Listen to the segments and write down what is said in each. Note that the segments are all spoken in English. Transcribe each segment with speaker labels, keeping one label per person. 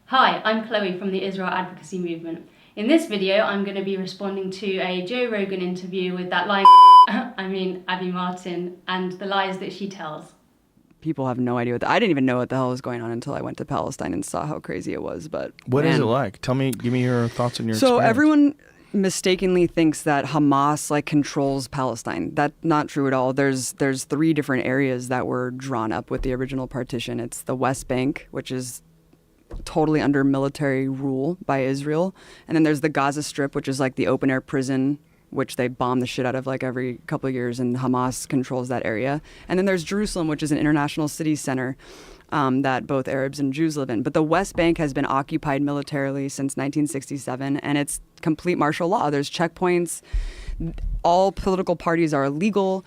Speaker 1: Hi, I'm Chloe from the Israel Advocacy Movement. In this video, I'm going to be responding to a Joe Rogan interview with that lying Abby Martin, and the lies that she tells.
Speaker 2: People have no idea I didn't even know what the hell was going on until I went to Palestine and saw how crazy it was. But
Speaker 3: what is it like? Give me your thoughts on your
Speaker 2: So
Speaker 3: experience.
Speaker 2: Everyone mistakenly thinks that Hamas controls Palestine. That's not true at all. There's three different areas that were drawn up with the original partition. It's the West Bank, which is totally under military rule by Israel, and then there's the Gaza Strip, which is like the open air prison, which they bomb the shit out of like every couple of years, and Hamas controls that area. And then there's Jerusalem, which is an international city center that both Arabs and Jews live in. But the West Bank has been occupied militarily since 1967, and it's complete martial law. There's checkpoints. All political parties are illegal.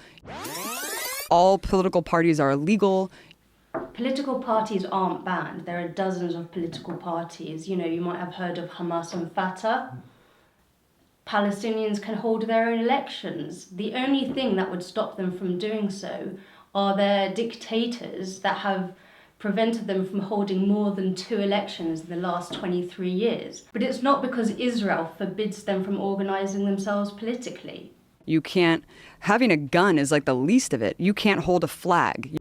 Speaker 2: Political parties
Speaker 1: aren't banned. There are dozens of political parties. You know, you might have heard of Hamas and Fatah. Palestinians can hold their own elections. The only thing that would stop them from doing so are their dictators that have prevented them from holding more than 2 elections in the last 23 years. But it's not because Israel forbids them from organising themselves politically.
Speaker 2: You can't, having a gun is like the least of it. You can't hold a flag.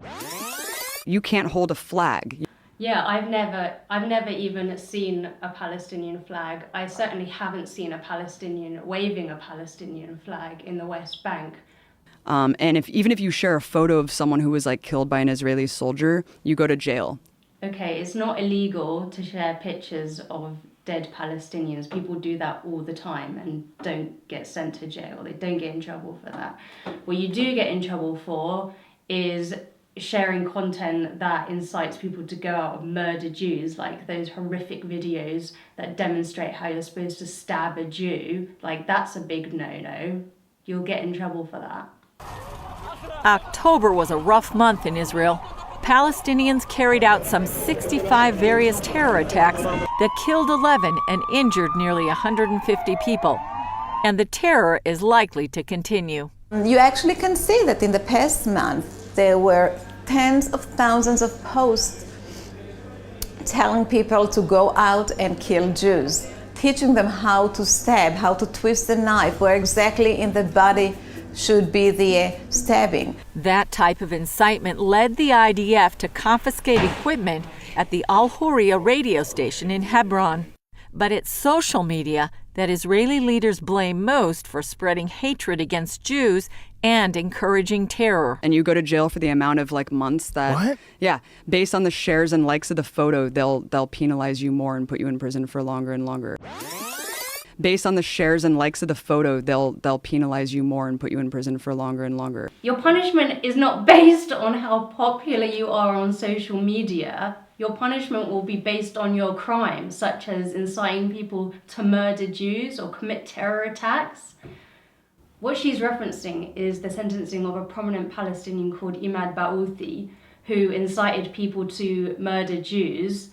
Speaker 1: Yeah, I've never even seen a Palestinian flag. I certainly haven't seen a Palestinian waving a Palestinian flag in the West Bank.
Speaker 2: And even if you share a photo of someone who was like killed by an Israeli soldier, you go to jail.
Speaker 1: Okay, it's not illegal to share pictures of dead Palestinians. People do that all the time and don't get sent to jail. They don't get in trouble for that. What you do get in trouble for is sharing content that incites people to go out and murder Jews, like those horrific videos that demonstrate how you're supposed to stab a Jew. Like, that's a big no-no. You'll get in trouble for that.
Speaker 4: October was a rough month in Israel. Palestinians carried out some 65 various terror attacks that killed 11 and injured nearly 150 people. And the terror is likely to continue.
Speaker 5: You actually can see that in the past month there were tens of thousands of posts telling people to go out and kill Jews, teaching them how to stab, how to twist the knife, where exactly in the body should be the stabbing.
Speaker 4: That type of incitement led the IDF to confiscate equipment at the Al-Hurriya radio station in Hebron. But it's social media that Israeli leaders blame most for spreading hatred against Jews and encouraging terror.
Speaker 2: And you go to jail for the amount of like months that...
Speaker 3: What?
Speaker 2: Yeah, based on the shares and likes of the photo, they'll penalize you more and put you in prison for longer and longer. Based on the shares and likes of the photo, they'll penalize you more and put you in prison for longer and longer.
Speaker 1: Your punishment is not based on how popular you are on social media. Your punishment will be based on your crimes, such as inciting people to murder Jews or commit terror attacks. What she's referencing is the sentencing of a prominent Palestinian called Imad Ba'outhi, who incited people to murder Jews.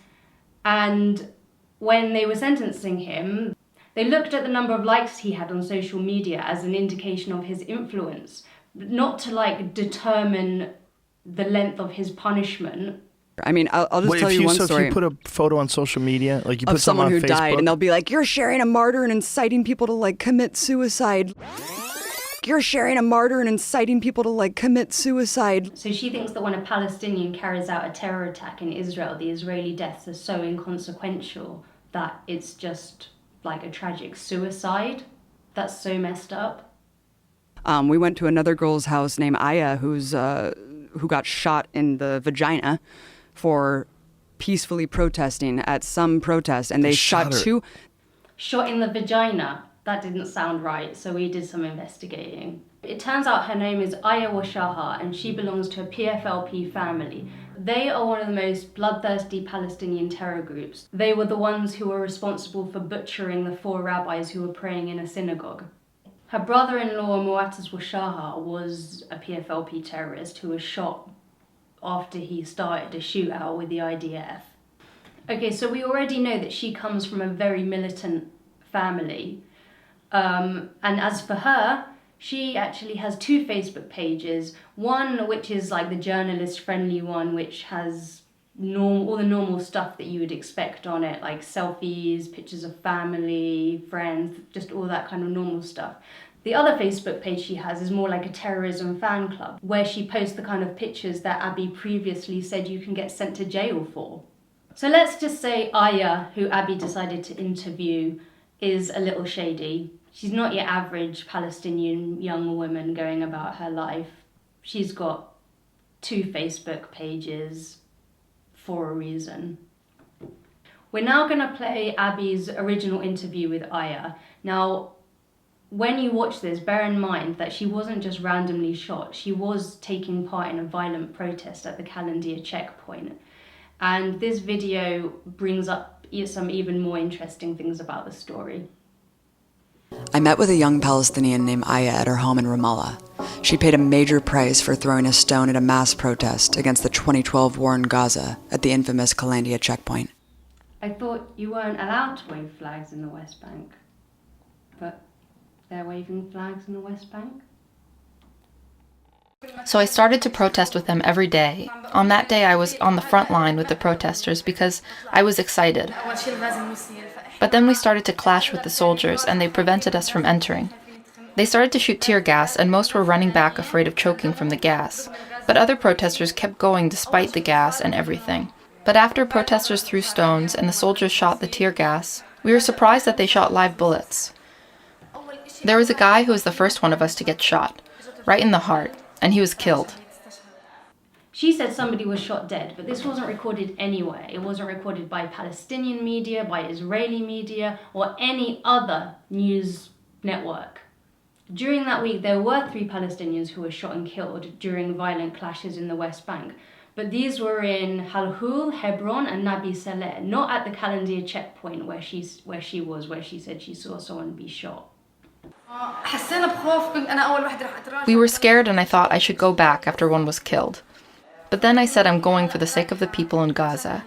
Speaker 1: And when they were sentencing him, they looked at the number of likes he had on social media as an indication of his influence, not to like determine the length of his punishment.
Speaker 2: I mean, I'll just tell you one story.
Speaker 3: So if you put a photo on social media, like you put
Speaker 2: of someone who
Speaker 3: on Facebook,
Speaker 2: died, and they'll be like, "You're sharing a martyr and inciting people to like commit suicide." You're sharing a martyr and inciting people to like commit suicide.
Speaker 1: So she thinks that when a Palestinian carries out a terror attack in Israel, the Israeli deaths are so inconsequential that it's just like a tragic suicide. That's so messed up.
Speaker 2: We went to another girl's house named Aya, who got shot in the vagina for peacefully protesting at some protest, and they shot two.
Speaker 1: Shot in the vagina? That didn't sound right, so we did some investigating. It turns out her name is Aya Washaha, and she belongs to a PFLP family. They are one of the most bloodthirsty Palestinian terror groups. They were the ones who were responsible for butchering the 4 rabbis who were praying in a synagogue. Her brother-in-law, Muattaz Washaha, was a PFLP terrorist who was shot after he started a shootout with the IDF. Okay, so we already know that she comes from a very militant family. And as for her, she actually has 2 Facebook pages. One which is like the journalist-friendly one, which has all the normal stuff that you would expect on it, like selfies, pictures of family, friends, just all that kind of normal stuff. The other Facebook page she has is more like a terrorism fan club, where she posts the kind of pictures that Abby previously said you can get sent to jail for. So let's just say Aya, who Abby decided to interview, is a little shady. She's not your average Palestinian young woman going about her life. She's got 2 Facebook pages for a reason. We're now going to play Abby's original interview with Aya. Now, when you watch this, bear in mind that she wasn't just randomly shot. She was taking part in a violent protest at the Kalandia checkpoint. And this video brings up some even more interesting things about the story.
Speaker 2: I met with a young Palestinian named Aya at her home in Ramallah. She paid a major price for throwing a stone at a mass protest against the 2012 war in Gaza at the infamous Kalandia checkpoint.
Speaker 1: I thought you weren't allowed to wave flags in the West Bank, but they're waving flags in the West Bank?
Speaker 6: So I started to protest with them every day. On that day I was on the front line with the protesters because I was excited. But then we started to clash with the soldiers and they prevented us from entering. They started to shoot tear gas and most were running back afraid of choking from the gas. But other protesters kept going despite the gas and everything. But after protesters threw stones and the soldiers shot the tear gas, we were surprised that they shot live bullets. There was a guy who was the first one of us to get shot, right in the heart, and he was killed.
Speaker 1: She said somebody was shot dead, but this wasn't recorded anywhere. It wasn't recorded by Palestinian media, by Israeli media, or any other news network. During that week, there were 3 Palestinians who were shot and killed during violent clashes in the West Bank. But these were in Halhul, Hebron, and Nabi Saleh, not at the Kalandia checkpoint where she said she saw someone be shot.
Speaker 6: We were scared and I thought I should go back after one was killed. But then I said I'm going for the sake of the people in Gaza.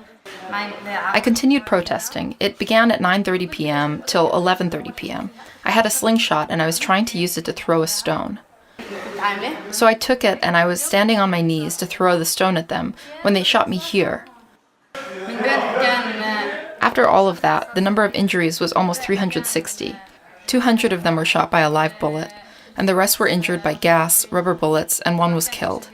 Speaker 6: I continued protesting. It began at 9:30 p.m. till 11:30 p.m. I had a slingshot and I was trying to use it to throw a stone. So I took it and I was standing on my knees to throw the stone at them when they shot me here. After all of that, the number of injuries was almost 360. 200 of them were shot by a live bullet, and the rest were injured by gas, rubber bullets, and one was killed.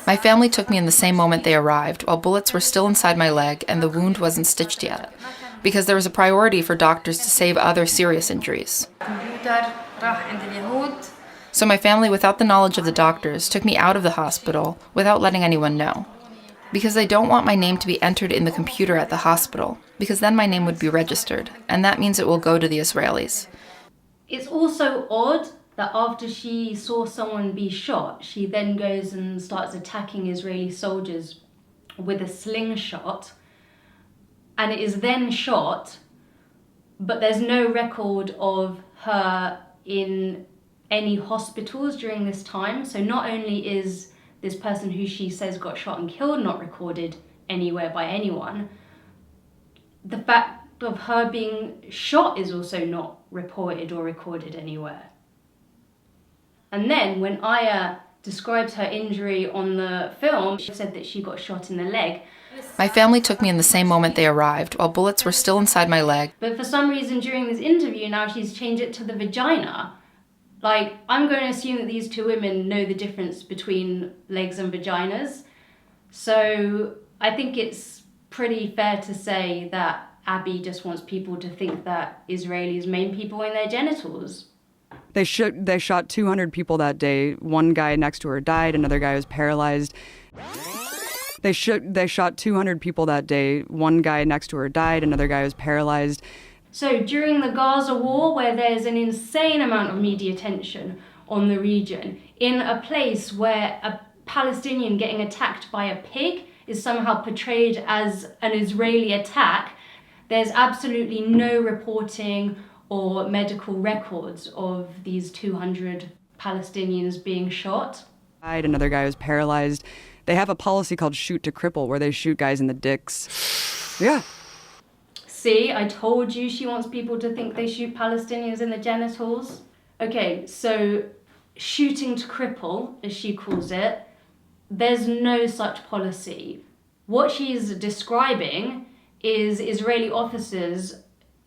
Speaker 6: My family took me in the same moment they arrived, while bullets were still inside my leg and the wound wasn't stitched yet, because there was a priority for doctors to save other serious injuries. So my family, without the knowledge of the doctors, took me out of the hospital without letting anyone know. Because they don't want my name to be entered in the computer at the hospital, because then my name would be registered, and that means it will go to the Israelis.
Speaker 1: It's also odd that after she saw someone be shot, she then goes and starts attacking Israeli soldiers with a slingshot, and it is then shot, but there's no record of her in any hospitals during this time. So not only is this person who she says got shot and killed not recorded anywhere by anyone, the fact of her being shot is also not reported or recorded anywhere. And then when Aya describes her injury on the film, she said that she got shot in the leg.
Speaker 6: My family took me in the same moment they arrived, while bullets were still inside my leg.
Speaker 1: But for some reason during this interview now she's changed it to the vagina. Like, I'm going to assume that these 2 women know the difference between legs and vaginas. So I think it's pretty fair to say that Abby just wants people to think that Israelis maim people in their genitals.
Speaker 2: They shot 200 people that day. One guy next to her died. Another guy was paralyzed. They shot 200 people that day. One guy next to her died. Another guy was paralyzed.
Speaker 1: So during the Gaza war, where there's an insane amount of media attention on the region, in a place where a Palestinian getting attacked by a pig is somehow portrayed as an Israeli attack, there's absolutely no reporting or medical records of these 200 Palestinians being shot.
Speaker 2: Another guy was paralyzed. They have a policy called shoot to cripple, where they shoot guys in the dicks. Yeah.
Speaker 1: See, I told you she wants people to think they shoot Palestinians in the genitals. Okay, so shooting to cripple, as she calls it, There's no such policy. What she's describing is Israeli officers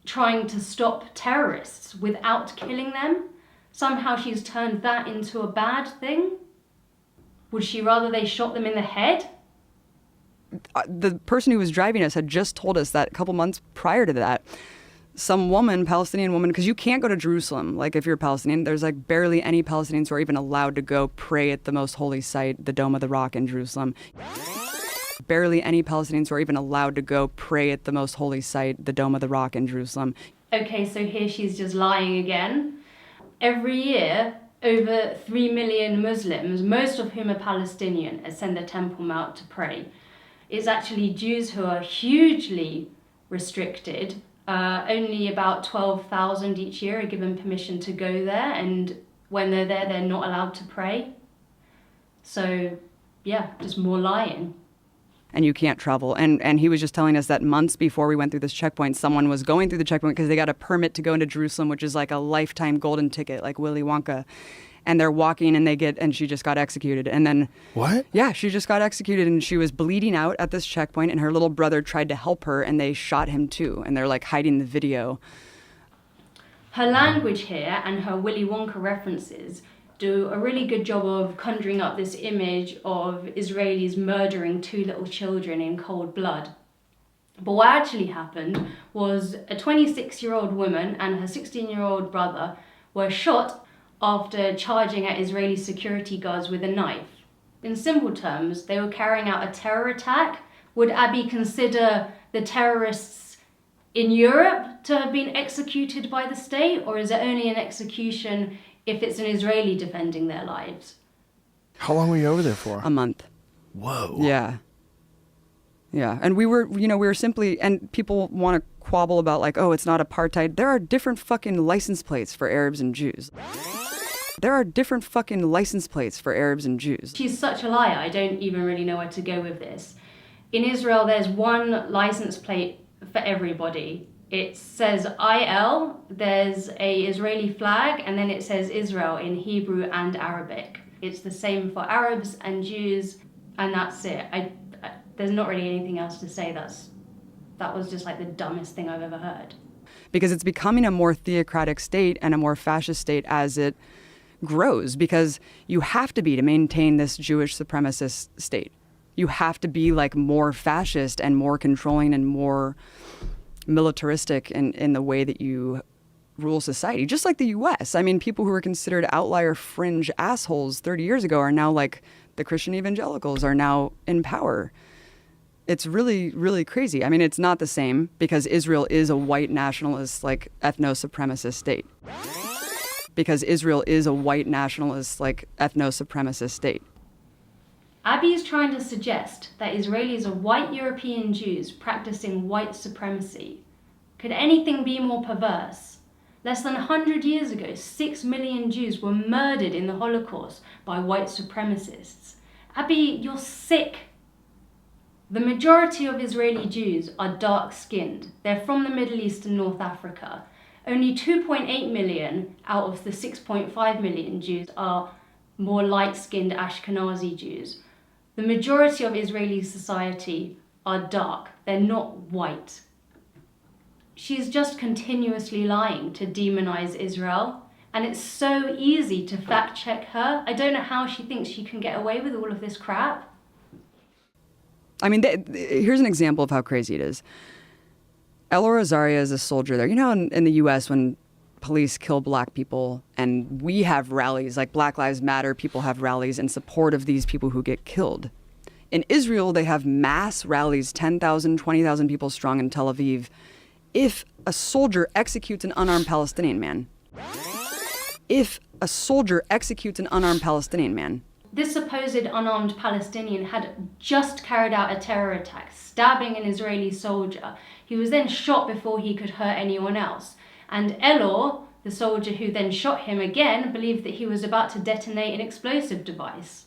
Speaker 1: trying to stop terrorists without killing them. Somehow she's turned that into a bad thing. Would she rather they shot them in the head?
Speaker 2: The person who was driving us had just told us that a couple months prior to that, some woman, Palestinian woman, because you can't go to Jerusalem. Like, if you're Palestinian, there's like barely any Palestinians who are even allowed to go pray at the most holy site, the Dome of the Rock in Jerusalem. Barely any Palestinians who are even allowed to go pray at the most holy site, the Dome of the Rock in Jerusalem.
Speaker 1: Okay, so here she's just lying again. Every year, over 3 million Muslims, most of whom are Palestinian, ascend the Temple Mount to pray. It's actually Jews who are hugely restricted. Only about 12,000 each year are given permission to go there, and when they're there, they're not allowed to pray. So, yeah, just more lying.
Speaker 2: And you can't travel. And he was just telling us that months before we went through this checkpoint, someone was going through the checkpoint because they got a permit to go into Jerusalem, which is like a lifetime golden ticket, like Willy Wonka. And they're walking and she just got executed. And then...
Speaker 3: What?
Speaker 2: Yeah, she just got executed and she was bleeding out at this checkpoint and her little brother tried to help her and they shot him too. And they're like hiding the video.
Speaker 1: Her language here and her Willy Wonka references do a really good job of conjuring up this image of Israelis murdering 2 little children in cold blood. But what actually happened was a 26-year-old woman and her 16-year-old brother were shot after charging at Israeli security guards with a knife. In simple terms, they were carrying out a terror attack. Would Abby consider the terrorists in Europe to have been executed by the state, or is it only an execution if it's an Israeli defending their lives?
Speaker 3: How long were you over there for?
Speaker 2: A month.
Speaker 3: Whoa.
Speaker 2: Yeah. Yeah. And we were simply, and people want to quabble about like, oh, it's not apartheid. There are different fucking license plates for Arabs and Jews. There are different fucking license plates for Arabs and Jews.
Speaker 1: She's such a liar, I don't even really know where to go with this. In Israel, there's one license plate for everybody. It says IL, there's a Israeli flag, and then it says Israel in Hebrew and Arabic. It's the same for Arabs and Jews, and that's it. There's not really anything else to say. That was just like the dumbest thing I've ever heard.
Speaker 2: Because it's becoming a more theocratic state and a more fascist state as it grows, because you have to be to maintain this Jewish supremacist state. You have to be like more fascist and more controlling and more militaristic in the way that you rule society, just like the US. I mean, people who were considered outlier fringe assholes 30 years ago are now like the Christian evangelicals are now in power. It's really, really crazy. I mean, it's not the same because Israel is a white nationalist, like ethno-supremacist state. Because Israel is a white nationalist, like ethno-supremacist state.
Speaker 1: Abby is trying to suggest that Israelis are white European Jews practicing white supremacy. Could anything be more perverse? Less than 100 years ago, 6 million Jews were murdered in the Holocaust by white supremacists. Abby, you're sick. The majority of Israeli Jews are dark-skinned. They're from the Middle East and North Africa. Only 2.8 million out of the 6.5 million Jews are more light-skinned Ashkenazi Jews. The majority of Israeli society are dark. They're not white. She's just continuously lying to demonize Israel, and it's so easy to fact-check her. I don't know how she thinks she can get away with all of this crap.
Speaker 2: I mean, here's an example of how crazy it is. Elor Azaria is a soldier there. You know, in the U.S., when police kill black people and we have rallies, like Black Lives Matter, people have rallies in support of these people who get killed. In Israel, they have mass rallies, 10,000, 20,000 people strong in Tel Aviv, if a soldier executes an unarmed Palestinian man. If a soldier executes an unarmed Palestinian man.
Speaker 1: This supposed unarmed Palestinian had just carried out a terror attack, stabbing an Israeli soldier. He was then shot before he could hurt anyone else. And Elor, the soldier who then shot him again, believed that he was about to detonate an explosive device.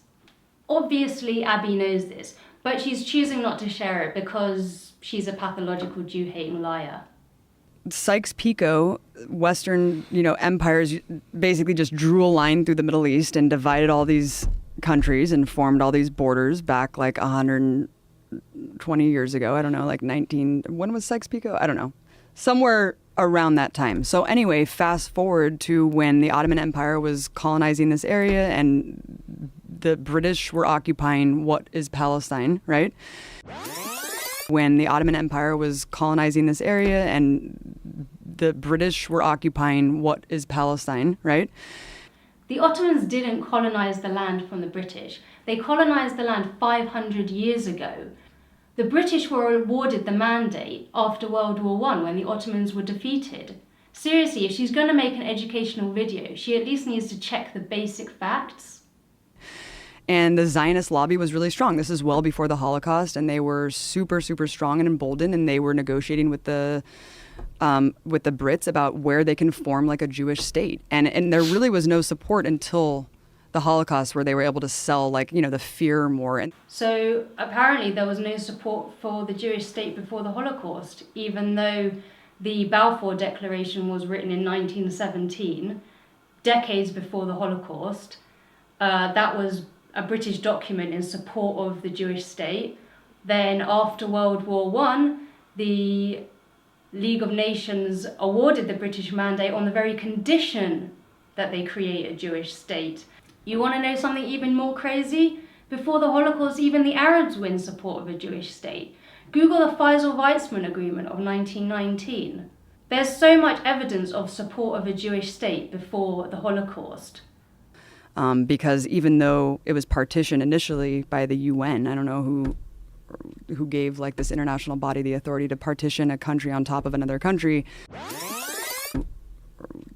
Speaker 1: Obviously, Abby knows this, but she's choosing not to share it because she's a pathological Jew-hating liar.
Speaker 2: Sykes-Picot, Western, empires basically just drew a line through the Middle East and divided all these countries and formed all these borders back like 120 years ago. I don't know, like when was Sykes-Picot? I don't know. Somewhere around that time. So anyway, fast forward to when the Ottoman Empire was colonizing this area and the British were occupying what is Palestine, right? When the Ottoman Empire was colonizing this area and the British were occupying what is Palestine, right?
Speaker 1: The Ottomans didn't colonize the land from the British. They colonized the land 500 years ago. The British were awarded the mandate after World War I when the Ottomans were defeated. Seriously, if she's going to make an educational video, she at least needs to check the basic facts.
Speaker 2: And the Zionist lobby was really strong. This is well before the Holocaust, and they were super, super strong and emboldened, and they were negotiating with the Brits about where they can form like a Jewish state. And there really was no support until the Holocaust, where they were able to sell like, you know, the fear more.
Speaker 1: So apparently there was no support for the Jewish state before the Holocaust, even though the Balfour Declaration was written in 1917, decades before the Holocaust. That was a British document in support of the Jewish state. Then after World War I, the League of Nations awarded the British mandate on the very condition that they create a Jewish state. You want to know something even more crazy? Before the Holocaust, even the Arabs were in support of a Jewish state. Google the Faisal-Weizmann Agreement of 1919. There's so much evidence of support of a Jewish state before the Holocaust.
Speaker 2: Because even though it was partitioned initially by the UN, I don't know who gave like this international body the authority to partition a country on top of another country.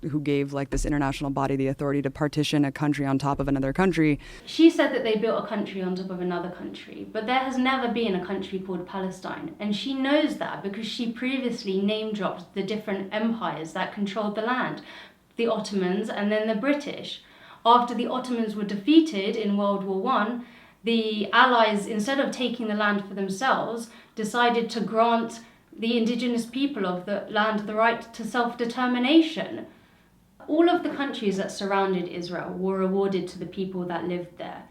Speaker 2: Who gave like this international body the authority to partition a country on top of another country.
Speaker 1: She said that they built a country on top of another country, but there has never been a country called Palestine, and she knows that because she previously name-dropped the different empires that controlled the land, the Ottomans and then the British. After the Ottomans were defeated in World War I, the Allies, instead of taking the land for themselves, decided to grant the indigenous people of the land the right to self-determination. All of the countries that surrounded Israel were awarded to the people that lived there.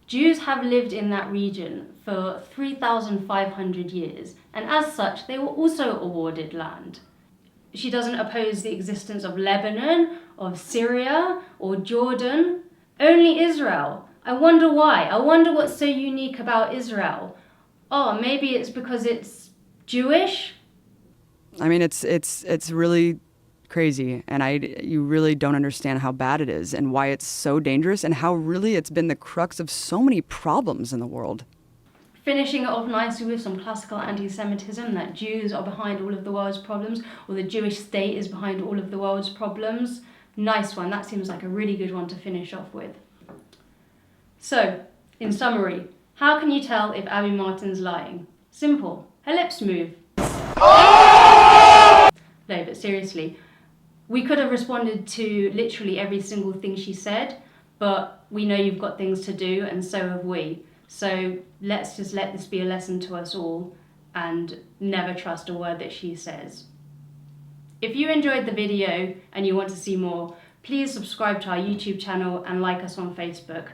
Speaker 1: Jews have lived in that region for 3,500 years, and as such, they were also awarded land. She doesn't oppose the existence of Lebanon, of Syria, or Jordan. Only Israel. I wonder why. I wonder what's so unique about Israel. Oh, maybe it's because it's Jewish?
Speaker 2: I mean, it's really crazy, and you really don't understand how bad it is and why it's so dangerous and how really it's been the crux of so many problems in the world.
Speaker 1: Finishing it off nicely with some classical anti-Semitism, that Jews are behind all of the world's problems, or the Jewish state is behind all of the world's problems. Nice one. That seems like a really good one to finish off with. So, in summary, how can you tell if Abby Martin's lying? Simple. Her lips move. No, but seriously, we could have responded to literally every single thing she said, but we know you've got things to do, and so have we. So let's just let this be a lesson to us all and never trust a word that she says. If you enjoyed the video and you want to see more, please subscribe to our YouTube channel and like us on Facebook.